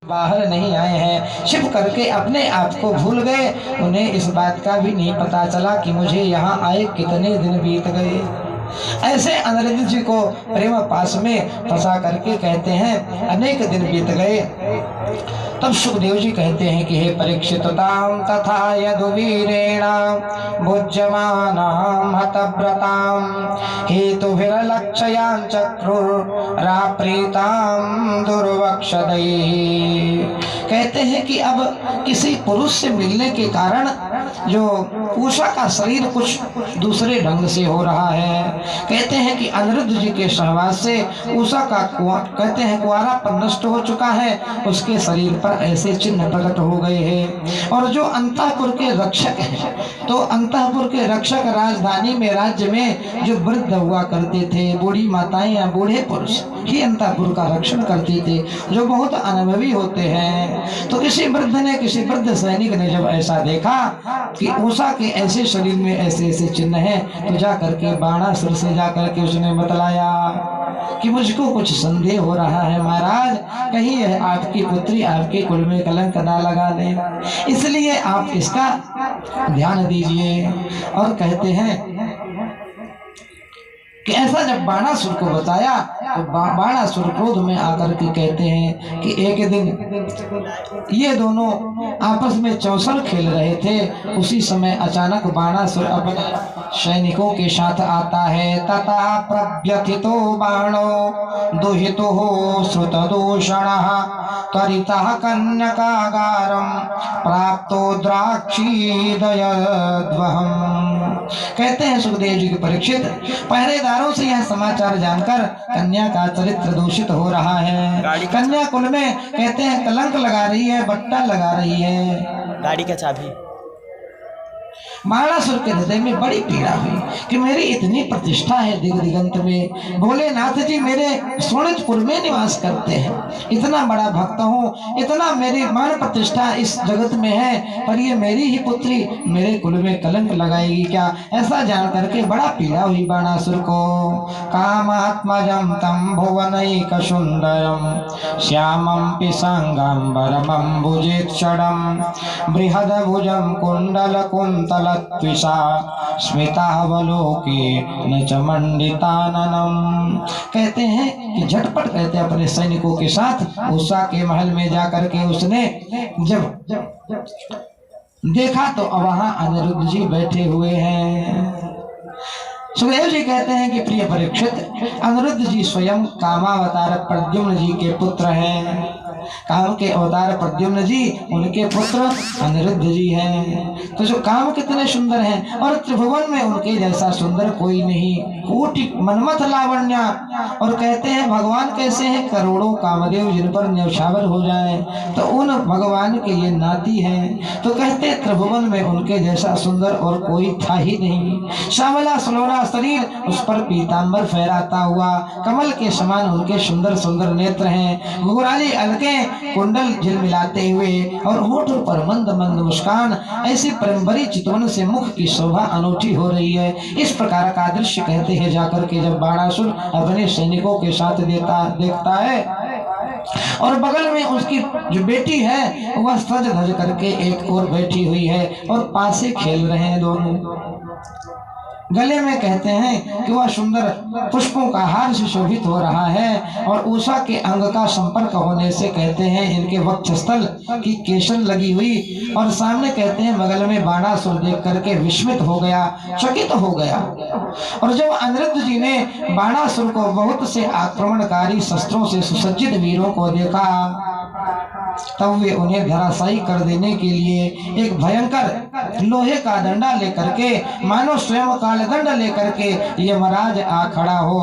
बाहर नहीं आए हैं, छिप करके अपने आप को भूल गए। उन्हें इस बात का भी नहीं पता चला कि मुझे यहाँ आए कितने दिन बीत गए। ऐसे अनिरुद्ध जी को प्रेम पास में फंसा करके कहते हैं अनेक दिन बीत गए। तब सुखदेव जी कहते हैं कि हे परीक्षित ताम तथा यदुवीरेण भुज्यमानां हतव्रतां हेतुभिर्लक्ष्यां चक्रुराप्रीतां दुर्वक्षदैः। कहते हैं कि अब किसी पुरुष से मिलने के कारण जो उषा का शरीर कुछ दूसरे ढंग से हो रहा है। कहते हैं कि अनिरुद्ध जी के सहवास से उषा का कहते हैं कुंवारापन नष्ट हो चुका है, उसके शरीर पर ऐसे चिन्ह प्रकट हो गए हैं। और जो अंतःपुर के रक्षक हैं, तो अंतःपुर के रक्षक राजधानी में राज्य में जो वृद्ध हुआ करते थे, बूढ़ी माताएं या बूढ़े पुरुष ही अंतःपुर का रक्षण करते थे, जो बहुत अनुभवी होते हैं। तो किसी वृद्ध ने, किसी वृद्ध सैनिक ने जब ऐसा देखा कि उषा के ऐसे शरीर में ऐसे ऐसे चिन्ह हैं, तो जा करके बाणासुर से जा करके उसने बतलाया कि मुझको कुछ संदेह हो रहा है महाराज, कहीं यह आपकी पुत्री आपके कुल में कलंक ना लगा दे, इसलिए आप इसका ध्यान दीजिए। और कहते हैं कि ऐसा जब बाणासुर को बताया तो बाणासुर क्रोध में आकर के कहते हैं कि एक दिन ये दोनों आपस में चौसर खेल रहे थे, उसी समय अचानक बाणासुर अपने सैनिकों के साथ आता है। तथा प्रव्यथितो बाणो दुहितो श्रुतदूषणः त्वरितः कन्यकागारं प्राप्तो द्राक्षीदयद्वहम्। कहते हैं सुखदेव जी के परीक्षित, पहरेदारों से यह समाचार जानकर कन्या का चरित्र दूषित हो रहा है। कन्या कुल में कहते हैं कलंक लगा रही है, बट्टा लगा रही है। गाड़ी का चाबी। बाणासुर के हृदय में बड़ी पीड़ा हुई कि मेरी इतनी प्रतिष्ठा है दिग दिगंत में, भोलेनाथ जी मेरे सोनितपुर में निवास करते हैं, इतना बड़ा भक्त हूँ, इतना मेरी मान प्रतिष्ठा इस जगत में है, पर ये मेरी ही पुत्री मेरे कुल में कलंक लगाएगी क्या? ऐसा जान करके बड़ा पीड़ा हुई बाणासुर को। कामात्मजं तम भुवनैक सुंदरम श्यामं पिशांगांबरमं भुजेक्षणं बृहदभुजं कुंडल कुंतल त्विषा स्मितावलोके न च मंडिताननम। कहते हैं कि झटपट कहते हैं अपने सैनिकों के साथ उषा के महल में जाकर के उसने जब देखा तो वहां अनिरुद्ध जी बैठे हुए हैं। सुखदेव जी कहते हैं कि प्रिय परीक्षित, अनिरुद्ध जी स्वयं कामावतार प्रद्युम्न जी के पुत्र हैं। काम के अवतार प्रद्युम्न जी उनके पुत्र अनिरुद्ध जी हैं। तो जो काम कितने सुंदर हैं, और त्रिभुवन में उनके जैसा सुंदर कोई नहीं, कोटि मनमथ लावण्य। और कहते हैं भगवान कैसे हैं? करोड़ों कामदेव जिन पर न्यौछावर हो जाए तो उन भगवान के ये नाती हैं। तो कहते हैं त्रिभुवन में उनके जैसा सुंदर और कोई था ही नहीं। सांवला सलोना शरीर, उस पर पीतांबर फहराता हुआ, कमल के समान उनके सुंदर सुंदर नेत्र हैं, घुघराली अलके कुंडल झिलमिलाते हुए, और होठों पर मंद मंद मुस्कान, ऐसी परम्परी चितवन से मुख की शोभा अनूठी हो रही है। इस प्रकार का दृश्य कहते हैं जाकर के जब बाणासुर अपने सैनिकों के साथ देखता है, और बगल में उसकी जो बेटी है वह सज धज करके एक ओर बैठी हुई है, और पासे खेल रहे हैं दोनों। गले में कहते हैं कि वह सुंदर पुष्पों का हार से शोभित हो रहा है, और उषा के अंग का संपर्क होने से कहते हैं इनके वक्षस्थल की केशर लगी हुई, और सामने कहते हैं बगल में बाणासुर देख करके विस्मित हो गया, चकित हो गया। और जब अनिरुद्ध जी ने बाणासुर को बहुत से आक्रमणकारी शस्त्रों से सुसज्जित वीरों को देखा, तब वे उन्हें धराशायी कर देने के लिए एक भयंकर लोहे का डंडा लेकर के, मानो स्वयं काल दंड लेकर के यमराज आ खड़ा हो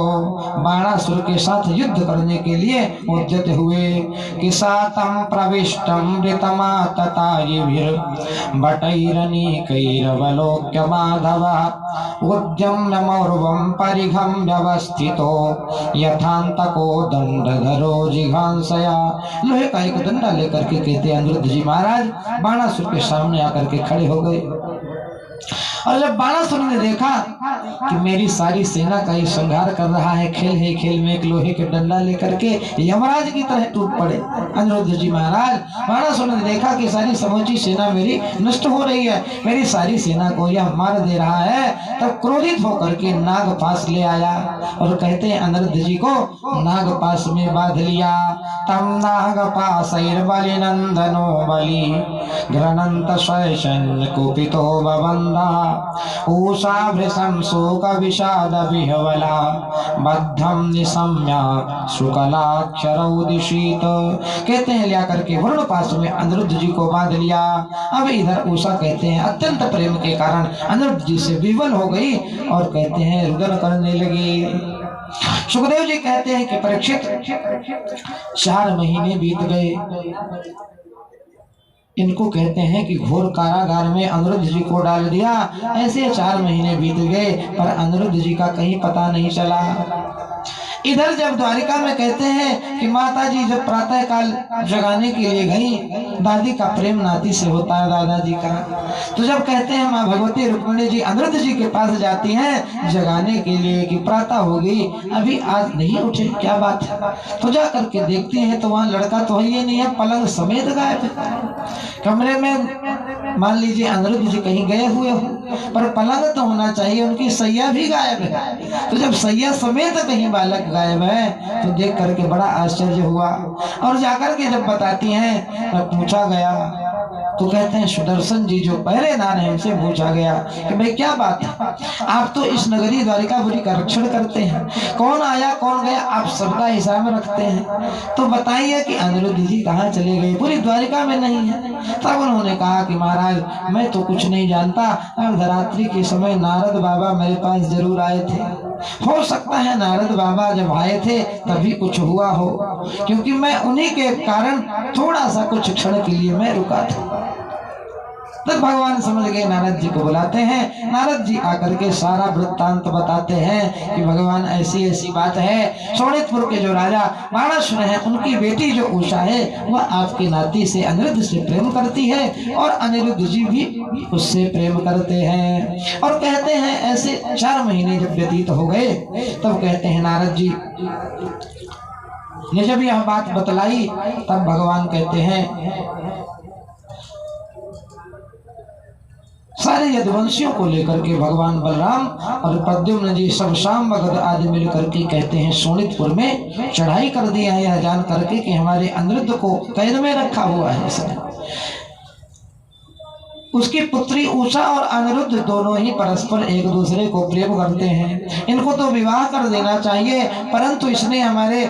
बाणासुर के साथ युद्ध करने के लिए उद्यत हुए। कि सातम प्रविष्टम ऋतमा ततायिभिर बटैरनीकैरवलोक्य माधव उद्यम्य मौर्वं परिघं व्यवस्थितो यथान्तको दंडधरो जिघांसया। लोहे का एक डंडा लेकर के कहते अनिरुद्ध जी महाराज बाणासुर के सामने आकर के खड़े हो गए। और जब बाणासुर ने देखा कि मेरी सारी सेना का ये संहार कर रहा है, खेल में एक लोहे के डंडा लेकर के यमराज की तरह टूट पड़े अनिरुद्ध जी महाराज। बाणासुर ने देखा कि सारी समूची सेना मेरी नष्ट हो रही है, मेरी सारी सेना को यह मार दे रहा है, तब क्रोधित होकर के नागपाश ले आया और कहते हैं अनिरुद्ध जी को नागपाश में बांध लिया। तम नागपाश बलि नंदनो बलि घ्रनंत स्वैशन कुपितो बबंदा ऊषा भृशं शोक विषाद विह्वला बद्धम निशम्या शुक्लाक्षरौ दिशीत। कहते हैं लिया करके वरुण पास में अनिरुद्ध जी को बांध लिया। अब इधर उषा कहते हैं अत्यंत प्रेम के कारण अनिरुद्ध जी से विवल हो गई और कहते हैं रुदन करने लगी। सुखदेव जी कहते हैं कि परीक्षित 4 महीने बीत गए। इनको कहते हैं कि घोर कारागार में अनिरुद्ध जी को डाल दिया। ऐसे 4 महीने बीत गए पर अनिरुद्ध जी का कहीं पता नहीं चला। इधर जब द्वारिका में कहते हैं कि माता जी जब प्रातः काल जगाने के लिए गई, दादी का प्रेम नाती से होता है दादाजी का, तो जब कहते हैं माँ भगवती रुक्मिणी जी अनिरुद्ध जी के पास जाती हैं जगाने के लिए कि प्रातः हो गई, अभी आज नहीं उठे, क्या बात है। तो जा करके देखती हैं तो वहाँ लड़का तो है नहीं है, पलंग समेत गायब है। कमरे में मान लीजिए अनिरुद्ध जी कहीं गए हुए हो, पर पलंग तो होना चाहिए, उनकी सैया भी गायब है। तो जब सैया समेत कहीं बालक गायब है तो देख करके बड़ा आश्चर्य हुआ। और जाकर के जब बताती हैं पूछा गया तो कहते हैं सुदर्शन जी जो पहरेदार हैं उनसे पूछा गया कि भाई क्या बात है, आप तो इस नगरी द्वारिकापुरी का रक्षण करते हैं, कौन आया कौन गया आप सबका हिसाब रखते हैं, तो बताइए कि अनिरुद्ध जी कहाँ चले गए, पूरी द्वारिका में नहीं है। तब उन्होंने कहा कि महाराज मैं तो कुछ नहीं जानता, अर्धरात्रि के समय नारद बाबा मेरे पास जरूर आए थे, हो सकता है नारद बाबा जब आए थे तभी कुछ हुआ हो, क्योंकि मैं उन्हीं के कारण थोड़ा सा कुछ क्षण के लिए मैं रुका था। तब भगवान समझ गए, नारद जी को बुलाते हैं। नारद जी आकर के सारा वृत्तांत बताते हैं कि भगवान ऐसी ऐसी बात है, शोणितपुर के जो राजा बाणासुर हैं उनकी बेटी जो उषा है वह आपके नाती से अनिरुद्ध से प्रेम करती है और अनिरुद्ध जी भी उससे प्रेम करते हैं। और कहते हैं ऐसे 4 महीने जब व्यतीत हो गए तब कहते हैं नारद जी ने जब यह बात बतलाई तब भगवान कहते हैं सारे यदुवंशियों को लेकर के भगवान बलराम और प्रद्युम्न जी सब शाम भगत आदि मिल करके कहते हैं शोणितपुर में चढ़ाई कर दिया है, यह जान करके कि हमारे अनिरुद्ध को कैद में रखा हुआ है। उसकी पुत्री उषा और अनिरुद्ध दोनों ही परस्पर एक दूसरे को प्रेम करते हैं, इनको तो विवाह कर देना चाहिए, परंतु इसने हमारे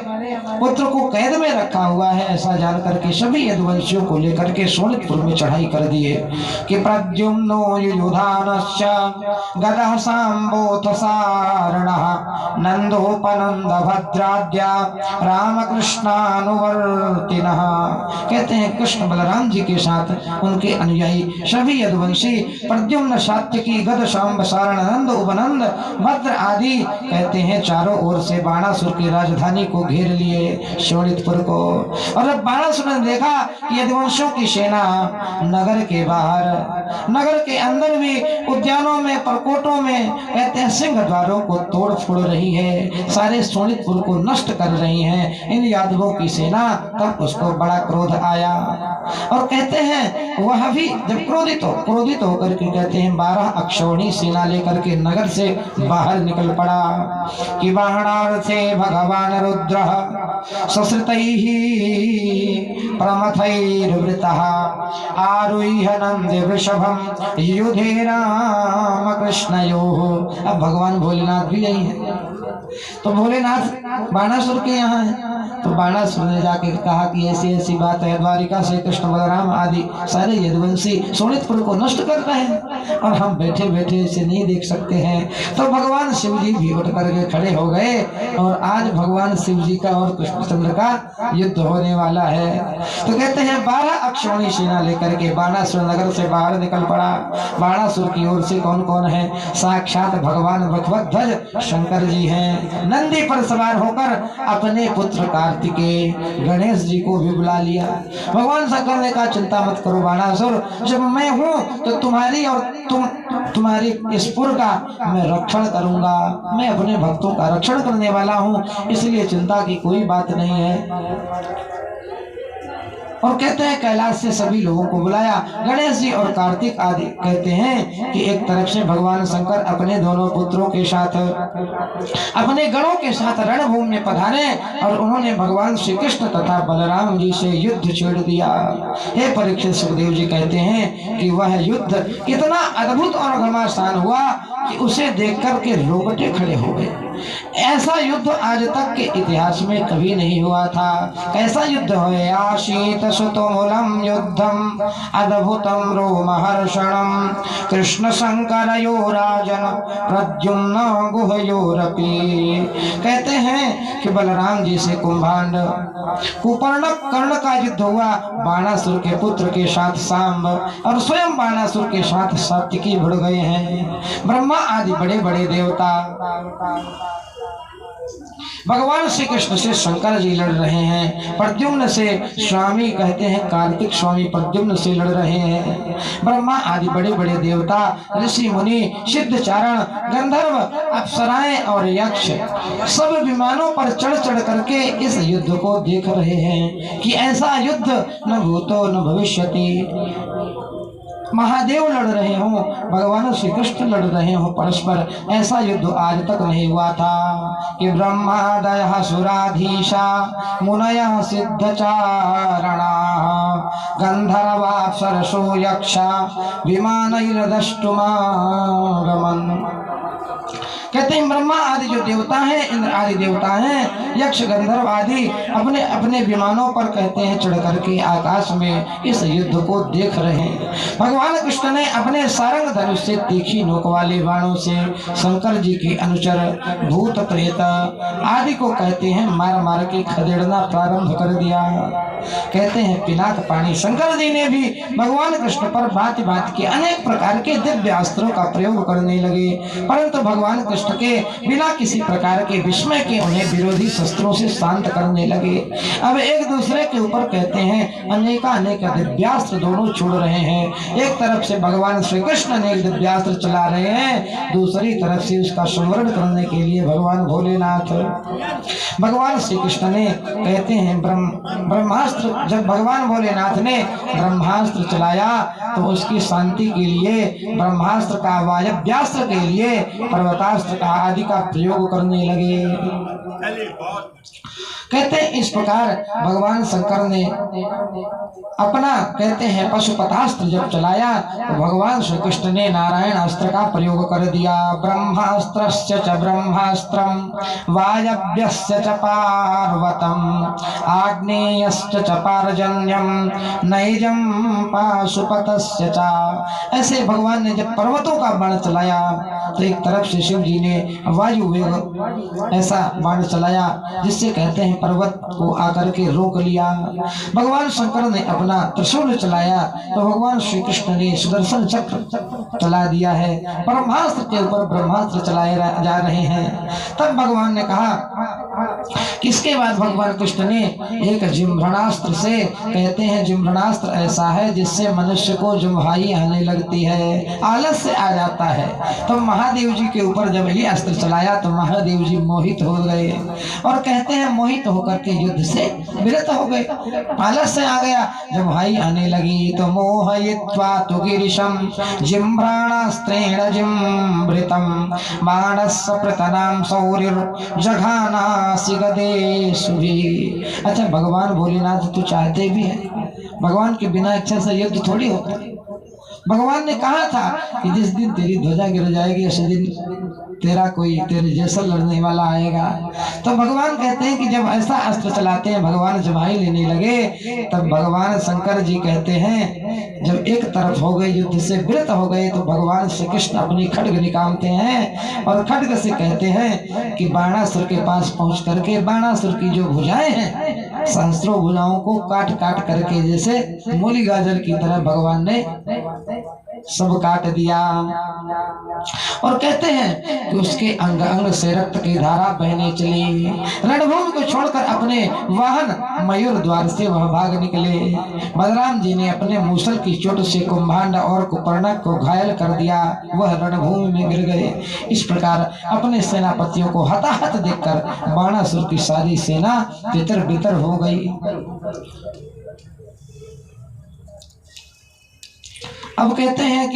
पुत्र को कैद में रखा हुआ है। ऐसा जानकर के सभी यदुवंशियों को लेकर के शोणितपुर में चढ़ाई कर दिए कि प्रद्युम्नो युधानश्च गदः सांबोथ सारणः नंदोपनंद भद्राद्या रामकृष्णानुवर्तिनः। कहते हैं कृष्ण बलराम जी के साथ उनके अनुयायी सभी यदुवंशी प्रद्युम्न सात्यकी गद शांब सारण नंद उपनंद भद्र आदि कहते हैं चारों ओर से बाणासुर की राजधानी को घेर लिए शोणितपुर को। और जब बाणासुर ने देखा यदुवंशों की सेना नगर के बाहर नगर के अंदर भी उद्यानों में परकोटों में कहते हैं सिंह द्वारों को तोड़ फोड़ रही है, सारे शोणितपुर को नष्ट कर रही है इन यादवों की सेना, तब उसको बड़ा क्रोध आया। और कहते हैं वह भी जब क्रोधित होकर के कहते हैं 12 अक्षौणी सेना लेकर के नगर से बाहर निकल पड़ा कि बाणार्थे भगवान रुद्र ससृतैः प्रमथैर्वृतः आरुह्य नंद वृषभम युधे राम कृष्णयोः। अब भगवान भोलेनाथ भी यही है, तो भोलेनाथ बाणासुर के यहाँ है, तो बाणासुर ने जाके कहा कि ऐसी ऐसी बात है, द्वारिका से कृष्ण बलराम आदि सारे यदुवंशी शोणितपुर को नष्ट कर रहे हैं और हम बैठे बैठे इसे नहीं देख सकते हैं। तो भगवान शिव जी भी उठ करके खड़े हो गए और आज भगवान शिव जी का और कृष्णचंद्र का युद्ध होने वाला है। तो कहते हैं 12 अक्षौणी सेना लेकर के बाणासुर नगर से बाहर निकल पड़ा। बाणासुर की ओर से कौन कौन है, साक्षात भगवान भगवत ध्वज शंकर जी हैं, नंदी पर सवार होकर अपने पुत्र का कार्तिकेय गणेश जी को भी बुला लिया। भगवान शंकर ने कहा चिंता मत करो बाणासुर, जब मैं हूँ तो तुम्हारी और तुम्हारी इस पुर का मैं रक्षण करूंगा। मैं अपने भक्तों का रक्षण करने वाला हूँ, इसलिए चिंता की कोई बात नहीं है। और कहते हैं कैलाश से सभी लोगों को बुलाया। गणेश जी और कार्तिक आदि कहते हैं कि एक तरफ से भगवान शंकर अपने दोनों पुत्रों के साथ अपने गणों के साथ रणभूमि में पधारे और उन्होंने भगवान श्री कृष्ण तथा बलराम जी से युद्ध छेड़ दिया। हे परीक्षित, सुखदेव जी कहते हैं कि वह युद्ध इतना अद्भुत और घमासान हुआ कि उसे देख कर के रोंगटे खड़े हो गए। ऐसा युद्ध आज तक के इतिहास में कभी नहीं हुआ था। कैसा युद्ध हुआ? शीत सुतुमुलम युद्धम अद्भुतम रोमहर्षणम कृष्ण शंकरयो राजन प्रद्युम्न गुहयोरपि। कहते हैं कि बलराम जी से कुंभांड कुपर्णक कर्ण का युद्ध हुआ। बाणासुर के पुत्र के साथ सांब और स्वयं बाणासुर के साथ सात्विकी भिड़ गए हैं। ब्रह्मा आदि बड़े बड़े देवता भगवान श्री कृष्ण से शंकर जी लड़ रहे हैं। प्रद्युम्न से स्वामी कहते हैं कार्तिक स्वामी प्रद्युम्न से लड़ रहे हैं। ब्रह्मा आदि बड़े बड़े देवता, ऋषि मुनि, सिद्ध चारण, गंधर्व, अप्सराएं और यक्ष सब विमानों पर चढ़ चढ़ करके इस युद्ध को देख रहे हैं कि ऐसा युद्ध न भूतो न भविष्यति। महादेव लड़ रहे हो, भगवान श्री कृष्ण लड़ रहे हो परस्पर, ऐसा युद्ध आज तक नहीं हुआ था कि ब्रह्मादयः सुराधीशा मुनयः सिद्धचारणा गंधर्वाप्सरसो यक्षा विमानैर्दष्टुमागमन्। कहते हैं ब्रह्मा आदि जो देवता हैं, इंद्र आदि देवता हैं, यक्ष गंधर्व आदि अपने अपने विमानों पर कहते हैं चढ़ करके आकाश में इस युद्ध को देख रहे हैं। भगवान कृष्ण ने अपने सारंग धनुष से तीखी नोक वाले बाणों से शंकर जी के अनुचर भूत प्रेत आदि को कहते हैं मार मार के खदेड़ना प्रारंभ कर दिया। कहते हैं पिनाक पानी शंकर जी ने भी भगवान कृष्ण पर भांति भांति के अनेक प्रकार के दिव्य अस्त्रों का प्रयोग करने लगे, परंतु भगवान कृष्ण के बिना किसी प्रकार के विस्मय के उन्हें विरोधी शस्त्रों से शांत करने लगे। अब एक दूसरे के ऊपर कहते हैं अनेक दिव्यास्त्र दोनों छोड़ रहे हैं। एक तरफ से भगवान श्री कृष्ण अनेक दिव्यास्त्र चला रहे हैं, दूसरी तरफ से उसका संवरण करने के लिए भगवान भोलेनाथ भगवान श्री कृष्ण ने कहते हैं ब्रह्मास्त्र, जब भगवान भोलेनाथ ने ब्रह्मास्त्र चलाया तो उसकी शांति के लिए ब्रह्मास्त्र का, वायव्यास्त्र के लिए पर्वतास्त्र का आदि का प्रयोग करने लगे। कहते हैं इस प्रकार भगवान शंकर ने अपना कहते हैं पशुपतास्त्र जब चलाया तो भगवान श्री कृष्ण ने नारायण अस्त्र का प्रयोग कर दिया। ब्रह्मास्त्रस्य च ब्रह्मास्त्रम वायव्यस्य च पार्वतम आग्नेयश्च च पार्जन्यम नैजम पाशुपतस्य च। ऐसे भगवान ने जब पर्वतों का बाण चलाया तो एक तरफ से शिव जी ने वायु वेग ऐसा बाण चलाया जिससे कहते हैं पर्वत को आकर के रोक लिया। भगवान शंकर ने अपना त्रिशूल चलाया तो भगवान श्री कृष्ण ने सुदर्शन चक्र चला दिया है। ब्रह्मास्त्र के ऊपर ब्रह्मास्त्र चलाए जा रहे हैं। तब भगवान ने कहा कि इसके बाद भगवान कृष्ण ने एक जिम्भ्रणास्त्र से, कहते हैं जिम्भ्रणास्त्र ऐसा है जिससे मनुष्य को जुम्हाई आने लगती है, आलस्य आ जाता है। तो महादेव जी के ऊपर जब ये अस्त्र चलाया तो महादेव जी मोहित हो गए और कहते हैं मोहित होकर के युद्ध से विरत हो गए, आलस्य आ गया, जुम्हाई आने लगी। तो मोहयित्वा तु गिरिशं जिम्भ्राणास्त्रेण जिम्भृतं बाणस्य प्रतनां सौरिर्जघानासि गदेषुभिः। अच्छा, भगवान भोलेनाथ तो चाहते भी है, भगवान के बिना इच्छा से युद्ध थोड़ी होता है। भगवान ने कहा था कि जिस दिन तेरी ध्वजा गिर जाएगी उस दिन तेरा कोई तेरे जैसा लड़ने वाला आएगा। तो भगवान कहते हैं कि जब ऐसा अस्त्र चलाते हैं भगवान जमाई लेने लगे तब भगवान शंकर जी कहते हैं जब एक तरफ हो गए, युद्ध से विरत हो गए, तो भगवान श्री कृष्ण अपनी खड्ग निकालते हैं और खड्ग से कहते हैं कि बाणासुर के पास पहुंच करके बाणासुर की जो भुजाएं हैं सहस्त्रों भुजाओं को काट काट करके जैसे मूली गाजर की तरह भगवान ने सब काट दिया। और कहते हैं कि उसके अंग अंग से रक्त की धारा बहने चली। रणभूमि को छोड़कर अपने वाहन मयूर द्वार से वह भाग निकले। बलराम जी ने अपने मूसल की चोट से कुंभांड और कुपर्णक को घायल कर दिया, वह रणभूमि में गिर गए। इस प्रकार अपने सेनापतियों को हताहत देखकर बाणासुर की सारी सेना तितर बितर हो गई। अब कहते हैं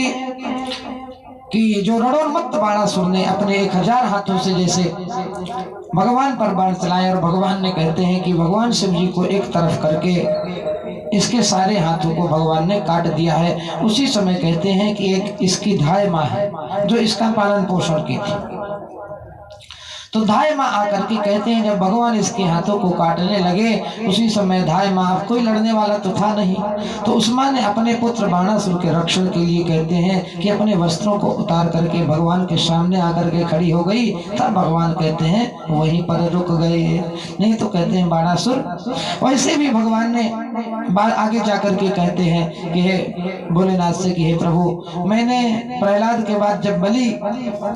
कि जो रणोन्मत्त बाणासुर ने अपने 1000 हाथों से जैसे भगवान पर बाण चलाए, और भगवान ने कहते हैं कि भगवान शिव जी को एक तरफ करके इसके सारे हाथों को भगवान ने काट दिया है। उसी समय कहते हैं कि एक इसकी धाय माँ है जो इसका पालन पोषण की थी। तो धाय माँ आकर के कहते हैं जब भगवान इसके हाथों को काटने लगे, उसी समय धाय माँ, अब कोई लड़ने वाला तो था नहीं, तो उस माँ ने अपने पुत्र बाणासुर के रक्षण के लिए कहते हैं कि अपने वस्त्रों को उतार करके भगवान के सामने आकर के खड़ी हो गई। तब भगवान कहते हैं वहीं पर रुक गए, नहीं तो कहते हैं बाणासुर। वैसे भी भगवान ने आगे जाकर के कहते हैं कि हे भोलेनाथ से कि हे प्रभु, मैंने प्रहलाद के बाद जब बलि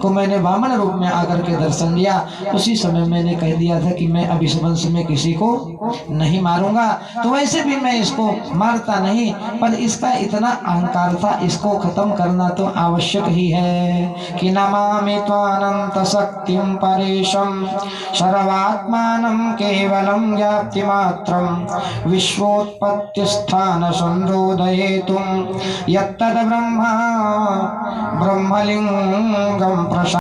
को मैंने वामन रूप में आकर के दर्शन दिया, उसी समय मैंने कह दिया था कि मैं अब इस वंश में किसी को नहीं मारूंगा। तो वैसे भी मैं इसको मारता नहीं, पर इसका इतना अहंकार था, इसको खत्म करना तो आवश्यक ही है। कि नमामि त्वानंत शक्तिं परेशं सर्वात्मानं केवलं व्याप्ति मात्रं विश्वोत्पत्ति स्थान संरोधयेतुं यत्तद् ब्रह्मा ब्रह्मलिंगं प्रशा